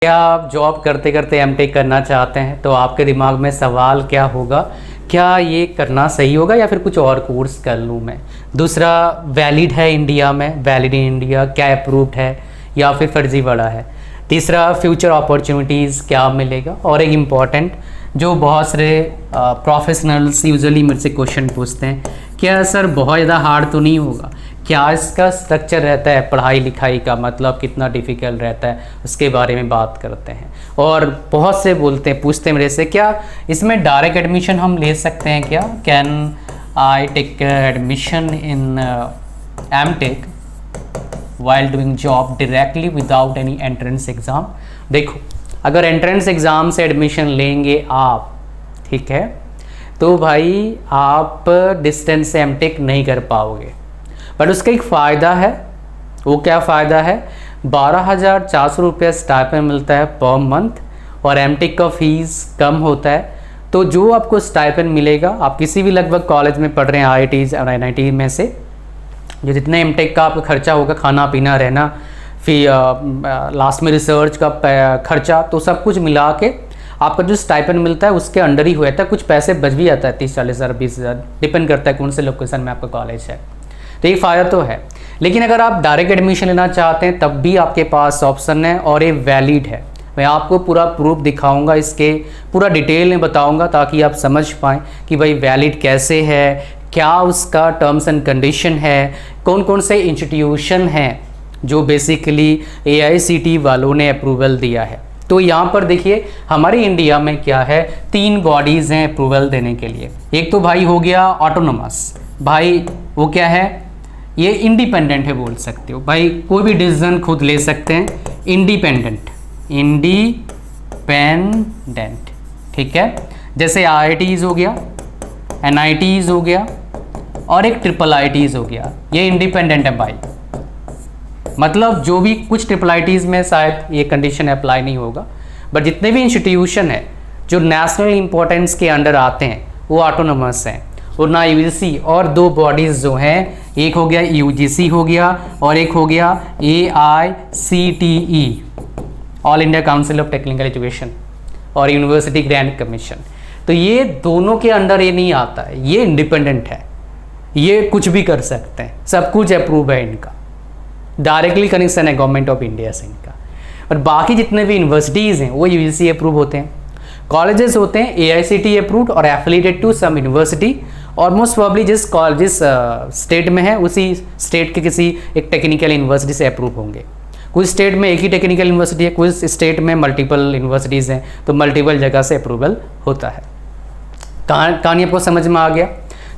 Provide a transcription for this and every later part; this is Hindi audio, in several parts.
क्या आप जॉब करते करते एमटेक करना चाहते हैं तो आपके दिमाग में सवाल क्या होगा, क्या ये करना सही होगा या फिर कुछ और कोर्स कर लूँ मैं। दूसरा, वैलिड है इंडिया में, वैलिड इन इंडिया क्या अप्रूव्ड है या फिर फर्जीवाड़ा है। तीसरा, फ्यूचर अपॉर्चुनिटीज़ क्या मिलेगा। और एक इम्पॉर्टेंट जो बहुत सारे प्रोफेशनल्स यूजुअली मेरे से क्वेश्चन पूछते हैं, क्या सर बहुत ज़्यादा हार्ड तो नहीं होगा, क्या इसका स्ट्रक्चर रहता है पढ़ाई लिखाई का, मतलब कितना डिफ़िकल्ट रहता है, उसके बारे में बात करते हैं। और बहुत से पूछते हैं मेरे से, क्या इसमें डायरेक्ट एडमिशन हम ले सकते हैं क्या, can I take admission in MTech while doing job directly without any entrance exam. देखो, अगर एंट्रेंस एग्ज़ाम से एडमिशन लेंगे आप, ठीक है, तो भाई आप डिस्टेंस से एमटेक नहीं कर पाओगे। बट उसका एक फ़ायदा है। वो क्या फ़ायदा है, 12,400 रुपये स्टाइपेंड मिलता है पर मंथ और एमटेक का फीस कम होता है। तो जो आपको स्टाइपेंड मिलेगा, आप किसी भी लगभग कॉलेज में पढ़ रहे हैं, IITs और NIT में से, जो जितना एमटेक का आपका खर्चा होगा, खाना पीना रहना, फिर लास्ट में रिसर्च का खर्चा, तो सब कुछ मिला के आपका जो स्टाइपेंड मिलता है उसके अंडर ही हुआ था। कुछ पैसे बच भी जाता है, 30-40 हज़ार 20 हज़ार, डिपेंड करता है कौन से लोकेशन में आपका कॉलेज है। तो ये फ़ायदा तो है। लेकिन अगर आप डायरेक्ट एडमिशन लेना चाहते हैं तब भी आपके पास ऑप्शन है और ये वैलिड है। मैं आपको पूरा प्रूफ दिखाऊंगा, इसके पूरा डिटेल में बताऊंगा ताकि आप समझ पाएँ कि भाई वैलिड कैसे है, क्या उसका टर्म्स एंड कंडीशन है, कौन कौन से इंस्टीट्यूशन हैं जो बेसिकली AICTE वालों ने अप्रूवल दिया है। तो यहाँ पर देखिए, हमारे इंडिया में क्या है, 3 बॉडीज़ हैं अप्रूवल देने के लिए। एक तो भाई हो गया ऑटोनोमस, भाई वो क्या है, ये इंडिपेंडेंट है, बोल सकते हो भाई, कोई भी डिसीजन खुद ले सकते हैं, इंडिपेंडेंट, ठीक है। जैसे IITs हो गया, NITs हो गया और एक IIITs हो गया, ये इंडिपेंडेंट है भाई। मतलब जो भी कुछ IIITs में शायद ये कंडीशन अप्लाई नहीं होगा, बट जितने भी इंस्टीट्यूशन है जो नेशनल इंपॉर्टेंस के अंडर आते हैं वो ऑटोनोमस हैं। और ना UGC और 2 बॉडीज़ जो हैं, एक हो गया UGC हो गया और एक हो गया AICTE, all India council of technical education, और यूनिवर्सिटी ग्रांट कमीशन। तो ये दोनों के अंडर ये नहीं आता है, ये इंडिपेंडेंट है, ये कुछ भी कर सकते हैं, सब कुछ अप्रूव है इनका, डायरेक्टली कनेक्शन है गवर्नमेंट ऑफ इंडिया से इनका। और बाकी जितने भी यूनिवर्सिटीज़ हैं वो UGC अप्रूव होते हैं, कॉलेजेस होते हैं AICTE अप्रूव्ड और एफिलिएटेड टू सम यूनिवर्सिटी, और मोस्ट प्रॉब्ली जिस स्टेट में है उसी स्टेट के किसी एक टेक्निकल यूनिवर्सिटी से अप्रूव होंगे। कुछ स्टेट में एक ही टेक्निकल यूनिवर्सिटी है, कुछ स्टेट में मल्टीपल यूनिवर्सिटीज़ हैं, तो मल्टीपल जगह से अप्रूवल होता है। कहानी आपको समझ में आ गया।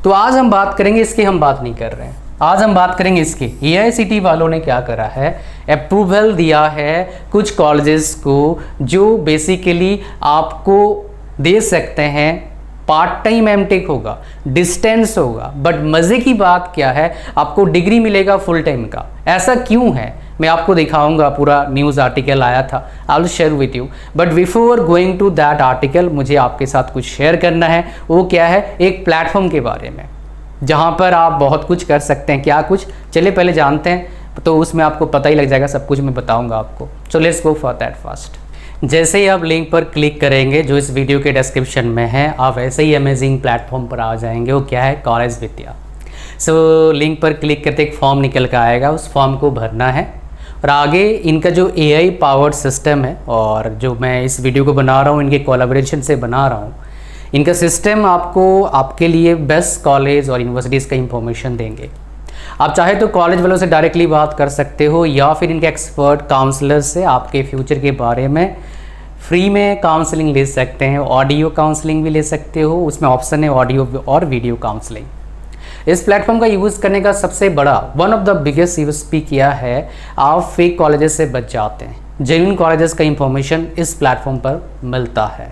तो आज हम बात करेंगे इसकी, हम बात नहीं कर रहे हैं, आज हम बात करेंगे इसकी। AICTE वालों ने क्या करा है, अप्रूवल दिया है कुछ कॉलेजेस को जो बेसिकली आपको दे सकते हैं, पार्ट टाइम एमटेक होगा, डिस्टेंस होगा, बट मज़े की बात क्या है, आपको डिग्री मिलेगा फुल टाइम का। ऐसा क्यों है मैं आपको दिखाऊंगा, पूरा न्यूज़ आर्टिकल आया था, I will share with you. But before going to that article, मुझे आपके साथ कुछ शेयर करना है। वो क्या है, एक प्लेटफॉर्म के बारे में जहाँ पर आप बहुत कुछ कर सकते हैं। क्या कुछ, चलिए पहले जानते हैं, तो उसमें आपको पता ही लग जाएगा, सब कुछ मैं बताऊंगा आपको। So let's go for that fast. जैसे ही आप लिंक पर क्लिक करेंगे जो इस वीडियो के डिस्क्रिप्शन में है, आप वैसे ही अमेजिंग प्लेटफॉर्म पर आ जाएंगे। वो क्या है, कॉलेज विद्या। सो लिंक पर क्लिक करते एक फॉर्म निकल कर आएगा, उस फॉर्म को भरना है और आगे इनका जो AI पावर्ड सिस्टम है, और जो मैं इस वीडियो को बना रहा हूँ इनके कोलैबोरेशन से बना रहा हूँ, इनका सिस्टम आपको आपके लिए बेस्ट कॉलेज और यूनिवर्सिटीज़ का इंफॉर्मेशन देंगे। आप चाहे तो कॉलेज वालों से डायरेक्टली बात कर सकते हो या फिर इनके एक्सपर्ट काउंसलर से आपके फ्यूचर के बारे में फ्री में काउंसलिंग ले सकते हैं। ऑडियो काउंसलिंग भी ले सकते हो, उसमें ऑप्शन है ऑडियो और वीडियो काउंसलिंग। इस प्लेटफॉर्म का यूज़ करने का सबसे बड़ा, one of the biggest USP क्या है, आप फेक कॉलेजेस से बच जाते हैं। जेन्युइन कॉलेजेस का इंफॉर्मेशन इस प्लेटफॉर्म पर मिलता है।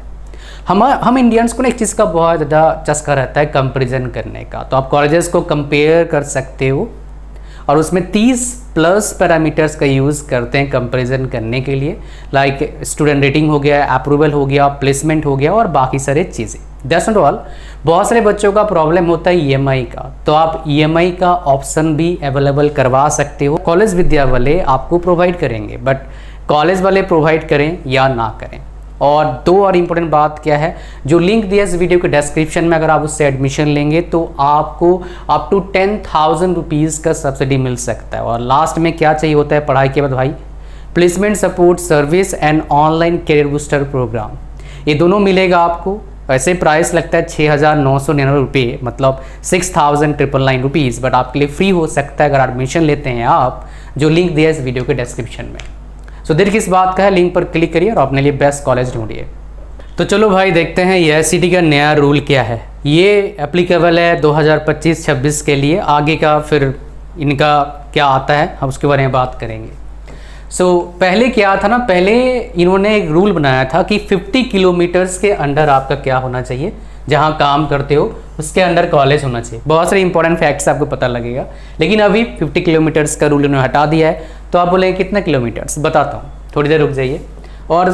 हम इंडियंस को ना एक चीज़ का बहुत ज़्यादा चस्का रहता है, कंपैरिजन करने का। तो आप कॉलेजेस को कंपेयर कर सकते हो और उसमें 30+ पैरामीटर्स का यूज़ करते हैं कंपैरिजन करने के लिए, लाइक स्टूडेंट रेटिंग हो गया, अप्रूवल हो गया, प्लेसमेंट हो गया और बाकी सारे चीज़ें। दैट्स नॉट ऑल, बहुत सारे बच्चों का प्रॉब्लम होता है EMI का, तो आप EMI का ऑप्शन भी अवेलेबल करवा सकते हो। कॉलेज विद्या वाले आपको प्रोवाइड करेंगे, बट कॉलेज वाले प्रोवाइड करें या ना करें। और दो और इम्पोर्टेंट बात क्या है, जो लिंक दिया इस वीडियो के डिस्क्रिप्शन में, अगर आप उससे एडमिशन लेंगे तो आपको अप टू 10,000 रुपीज़ का सब्सिडी मिल सकता है। और लास्ट में क्या चाहिए होता है पढ़ाई के बाद भाई, placement support service and online career booster program, ये दोनों मिलेगा आपको। वैसे प्राइस लगता है 6,999 रुपये, मतलब 6,999 रुपीज़, बट आपके लिए फ्री हो सकता है अगर एडमिशन लेते हैं आप, जो लिंक दिया इस वीडियो के डिस्क्रिप्शन में। सो देर किस बात का है, लिंक पर क्लिक करिए और अपने लिए बेस्ट कॉलेज ढूंढिए। तो चलो भाई देखते हैं ये एससीटी का नया रूल क्या है। ये एप्लीकेबल है 2025-26 के लिए, आगे का फिर इनका क्या आता है हम उसके बारे में बात करेंगे। पहले क्या था ना, पहले इन्होंने एक रूल बनाया था कि 50 किलोमीटर्स के अंडर आपका क्या होना चाहिए, जहाँ काम करते हो उसके अंडर कॉलेज होना चाहिए। बहुत सारे इंपॉर्टेंट फैक्ट्स आपको पता लगेगा, लेकिन अभी 50 किलोमीटर्स का रूल इन्होंने हटा दिया है। तो आप बोलेंगे कितने किलोमीटर्स, बताता हूँ, थोड़ी देर रुक जाइए। और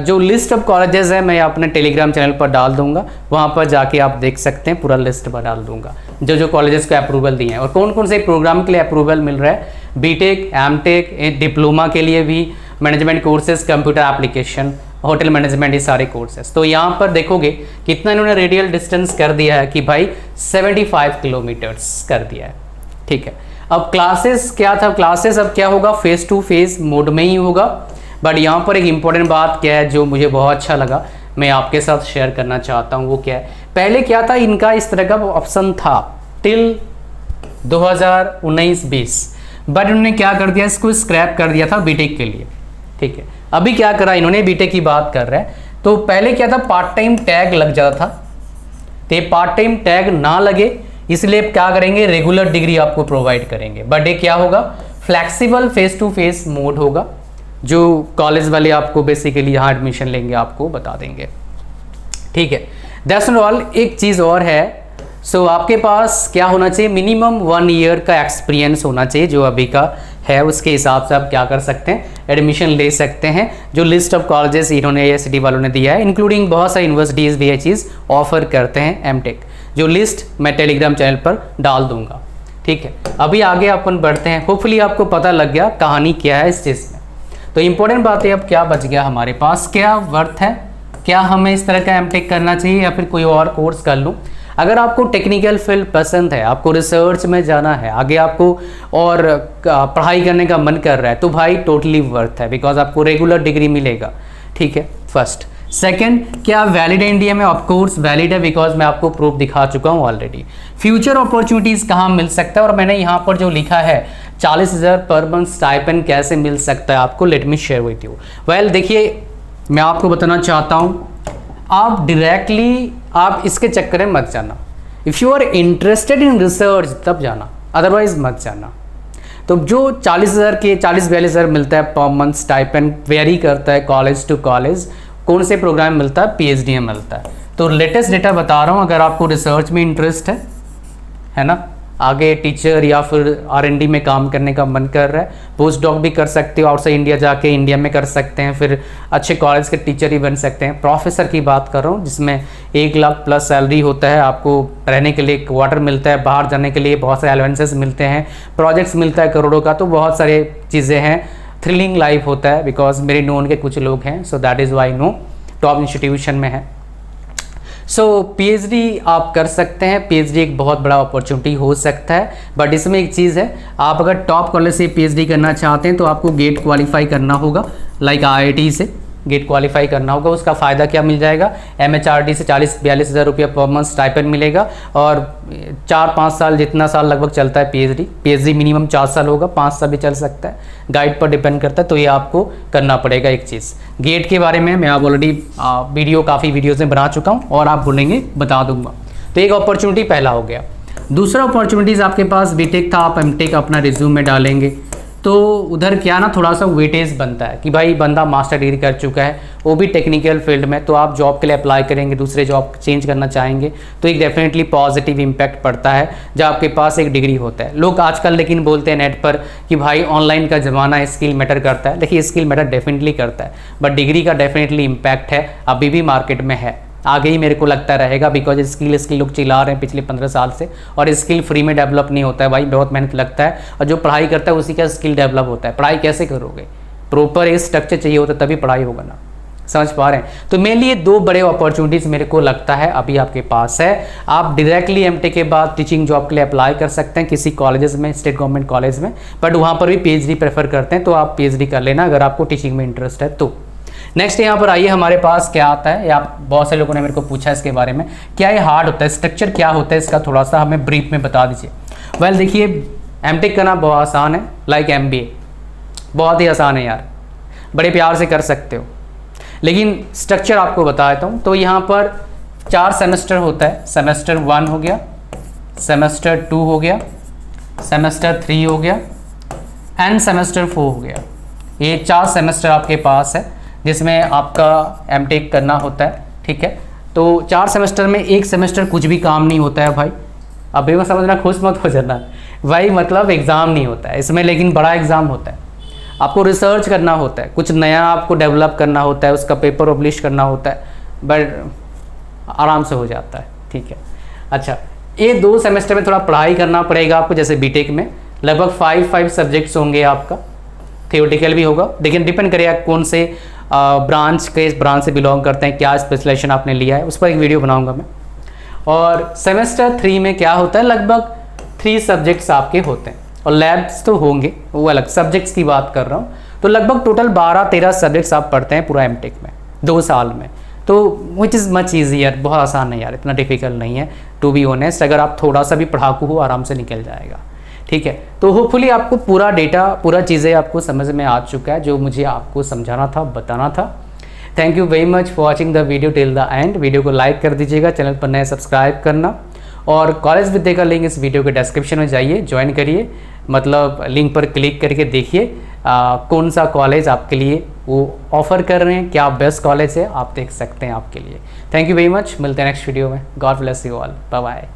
जो लिस्ट ऑफ कॉलेजेस है मैं अपने टेलीग्राम चैनल पर डाल दूंगा, वहाँ पर जाके आप देख सकते हैं, पूरा लिस्ट पर डाल दूंगा जो जो कॉलेजेस को अप्रूवल दिए हैं और कौन कौन से प्रोग्राम के लिए अप्रूवल मिल रहा है। बीटेक, एमटेक, डिप्लोमा के लिए भी, management courses, computer application, hotel management, ये सारे कोर्सेज। तो यहाँ पर देखोगे कितना इन्होंने रेडियल डिस्टेंस कर दिया है कि भाई 75 किलोमीटर्स कर दिया है। ठीक है, अब क्लासेस क्या था, क्लासेस अब क्या होगा, फेस टू फेस मोड में ही होगा। बट यहाँ पर एक इम्पॉर्टेंट बात क्या है जो मुझे बहुत अच्छा लगा, मैं आपके साथ शेयर करना चाहता हूँ, वो क्या है। पहले क्या था, इनका इस तरह का ऑप्शन था टिल 2019-20, बट इन्होंने क्या कर दिया, इसको स्क्रैप कर दिया था बीटेक के लिए। ठीक है, अभी क्या करा इन्होंने, बीटेक की बात कर रहे हैं। तो पहले क्या था, पार्ट टाइम टैग लग जाता था, तो पार्ट टाइम टैग ना लगे इसलिए क्या करेंगे, रेगुलर डिग्री आपको प्रोवाइड करेंगे। बट ये क्या होगा, flexible face to face mode होगा, जो कॉलेज वाले आपको बेसिकली यहाँ एडमिशन लेंगे आपको बता देंगे। ठीक है, दैट्स नॉट ऑल, एक चीज़ और है। आपके पास क्या होना चाहिए, मिनिमम 1 ईयर का एक्सपीरियंस होना चाहिए, जो अभी का है उसके हिसाब से आप क्या कर सकते हैं, एडमिशन ले सकते हैं। जो लिस्ट ऑफ कॉलेजेस इन्होंने एससीटी वालों ने दिया है, इंक्लूडिंग बहुत सारी यूनिवर्सिटीज़ भी ये चीज़ ऑफर करते हैं, एमटेक, जो लिस्ट मैं टेलीग्राम चैनल पर डाल दूंगा। ठीक है, अभी आगे अपन बढ़ते हैं। होपफुली आपको पता लग गया कहानी क्या है इस चीज़ में। तो इंपॉर्टेंट बात है, अब क्या बच गया हमारे पास, क्या वर्थ है, क्या हमें इस तरह का एमटेक करना चाहिए या फिर कोई और कोर्स कर लूँ। अगर आपको टेक्निकल फील्ड पसंद है, आपको रिसर्च में जाना है, आगे आपको और पढ़ाई करने का मन कर रहा है, तो भाई टोटली वर्थ है, बिकॉज आपको रेगुलर डिग्री मिलेगा। ठीक है, फर्स्ट। सेकंड, क्या वैलिड है इंडिया में, ऑफ कोर्स वैलिड है, बिकॉज मैं आपको प्रूफ दिखा चुका हूँ ऑलरेडी। फ्यूचर अपॉर्चुनिटीज़ कहाँ मिल सकता है, और मैंने यहाँ पर जो लिखा है 40,000 पर मंथ स्टाइपेंड कैसे मिल सकता है आपको, let me share with you. Well देखिए, मैं आपको बताना चाहता हूँ, आप डायरेक्टली आप इसके चक्कर में मत जाना। If you are interested in research तब जाना, अदरवाइज मत जाना। तो जो 40,000 के 40-42,000 मिलता है पर मंथ स्टाइपेंड, वेरी करता है कॉलेज टू कॉलेज, कौन से प्रोग्राम मिलता है, पीएचडी में मिलता है। तो लेटेस्ट डेटा बता रहा हूँ, अगर आपको रिसर्च में इंटरेस्ट है ना, आगे टीचर या फिर R&D में काम करने का मन कर रहा है, पोस्ट डॉक भी कर सकते हो, आउटसाइड इंडिया जाके इंडिया में कर सकते हैं, फिर अच्छे कॉलेज के टीचर ही बन सकते हैं। प्रोफेसर की बात कर रहा हूँ, जिसमें 1 लाख प्लस सैलरी होता है, आपको रहने के लिए क्वार्टर मिलता है, बाहर जाने के लिए बहुत सारे अलाउंसेस मिलते हैं, प्रोजेक्ट्स मिलता है करोड़ों का, तो बहुत सारे चीज़ें हैं, थ्रिलिंग लाइफ होता है। बिकॉज मेरे नोन के कुछ लोग हैं, so that is why no, top institution में है। पीएचडी आप कर सकते हैं, पीएचडी एक बहुत बड़ा अपॉर्चुनिटी हो सकता है। बट इसमें एक चीज़ है, आप अगर टॉप कॉलेज से पीएचडी करना चाहते हैं तो आपको गेट क्वालिफाई करना होगा, लाइक आईआईटी से गेट क्वालिफाई करना होगा। उसका फ़ायदा क्या मिल जाएगा, एमएचआरडी से 40-42,000 रुपया पर मंथ स्टाइपेंड मिलेगा, और 4-5 साल जितना साल लगभग चलता है पीएचडी मिनिमम 4 साल होगा, 5 साल भी चल सकता है, गाइड पर डिपेंड करता है। तो ये आपको करना पड़ेगा। एक चीज़ गेट के बारे में मैं आप ऑलरेडी वीडियो काफ़ी वीडियोज़ में बना चुका हूँ, और आप बोलेंगे बता दूंगा। तो एक अपॉर्चुनिटी पहला हो गया। दूसरा अपॉर्चुनिटीज़ आपके पास बीटेक था, आप एमटेक अपना रिज्यूम में डालेंगे, तो उधर क्या ना थोड़ा सा वेटेज बनता है कि भाई बंदा मास्टर डिग्री कर चुका है, वो भी टेक्निकल फील्ड में, तो आप जॉब के लिए अप्लाई करेंगे, दूसरे जॉब चेंज करना चाहेंगे, तो एक डेफिनेटली पॉजिटिव इम्पैक्ट पड़ता है जब आपके पास एक डिग्री होता है। लोग आजकल लेकिन बोलते हैं नेट पर कि भाई ऑनलाइन का ज़माना है, स्किल मैटर करता है। देखिए, स्किल मैटर डेफिनेटली करता है, बट डिग्री का डेफिनेटली इम्पैक्ट है, अभी भी मार्केट में है, आगे ही मेरे को लगता रहेगा। बिकॉज स्किल लोग चिल्ला रहे हैं पिछले 15 साल से, और स्किल फ्री में डेवलप नहीं होता है भाई, बहुत मेहनत लगता है, और जो पढ़ाई करता है उसी का स्किल डेवलप होता है। पढ़ाई कैसे करोगे, प्रॉपर एक स्ट्रक्चर चाहिए होता तभी पढ़ाई होगा ना, समझ पा रहे हैं। तो मेनली ये दो बड़े अपॉर्चुनिटीज़ मेरे को लगता है अभी आपके पास है। आप डायरेक्टली एमटेक के बाद टीचिंग जॉब के लिए अप्लाई कर सकते हैं किसी कॉलेजेस में, स्टेट गवर्नमेंट कॉलेज में, बट वहाँ पर भी पीएचडी प्रेफर करते हैं, तो आप पीएचडी कर लेना अगर आपको टीचिंग में इंटरेस्ट है तो। नेक्स्ट यहाँ पर आइए, हमारे पास क्या आता है, या बहुत से लोगों ने मेरे को पूछा इसके बारे में, क्या ये हार्ड होता है, स्ट्रक्चर क्या होता है इसका, थोड़ा सा हमें ब्रीफ में बता दीजिए। वेल देखिए, एमटेक करना बहुत आसान है, लाइक एमबीए बहुत ही आसान है यार, बड़े प्यार से कर सकते हो। लेकिन स्ट्रक्चर आपको बता देता हूँ। तो यहाँ पर 4 सेमेस्टर होता है, सेमेस्टर 1 हो गया, सेमेस्टर 2 हो गया, सेमेस्टर 3 हो गया एंड सेमेस्टर 4 हो गया। ये 4 सेमेस्टर आपके पास है जिसमें आपका एमटेक करना होता है, ठीक है। तो 4 सेमेस्टर में एक सेमेस्टर कुछ भी काम नहीं होता है भाई, अब बेवकूफ़ समझना, खुश मत हो जाना भाई, मतलब एग्ज़ाम नहीं होता है इसमें, लेकिन बड़ा एग्ज़ाम होता है। आपको रिसर्च करना होता है, कुछ नया आपको डेवलप करना होता है, उसका पेपर पब्लिश करना होता है, बट आराम से हो जाता है, ठीक है। अच्छा, ये 2 सेमेस्टर में थोड़ा पढ़ाई करना पड़ेगा आपको, जैसे बीटेक में लगभग 5 सब्जेक्ट्स होंगे आपका, थियोरेटिकल भी होगा, लेकिन डिपेंड करेगा कौन से ब्रांच से बिलोंग करते हैं, क्या स्पेशलाइजेशन आपने लिया है, उस पर एक वीडियो बनाऊंगा मैं। और सेमेस्टर 3 में क्या होता है, लगभग 3 सब्जेक्ट्स आपके होते हैं, और लैब्स तो होंगे, वो अलग सब्जेक्ट्स की बात कर रहा हूँ। तो लगभग टोटल 12-13 सब्जेक्ट्स आप पढ़ते हैं पूरा एमटेक में 2 साल में, तो विच इज़ मच ईजियर, बहुत आसान है यार, इतना डिफिकल्ट नहीं है टू बी ऑनेस्ट। अगर आप थोड़ा सा भी पढ़ाकू हो आराम से निकल जाएगा, ठीक है। तो होपफुली आपको पूरा डेटा, पूरा चीज़ें आपको समझ में आ चुका है जो मुझे आपको समझाना था, बताना था। Thank you very much for watching the video till the end. Video को लाइक कर दीजिएगा, चैनल पर नए सब्सक्राइब करना, और कॉलेज विद्या का लिंक इस वीडियो के डिस्क्रिप्शन में जाइए, ज्वाइन करिए, मतलब लिंक पर क्लिक करके देखिए कौन सा कॉलेज आपके लिए वो ऑफ़र कर रहे हैं, क्या बेस्ट कॉलेज है, आप देख सकते हैं आपके लिए। थैंक यू वेरी मच, मिलते हैं नेक्स्ट वीडियो में। God bless you all, bye bye.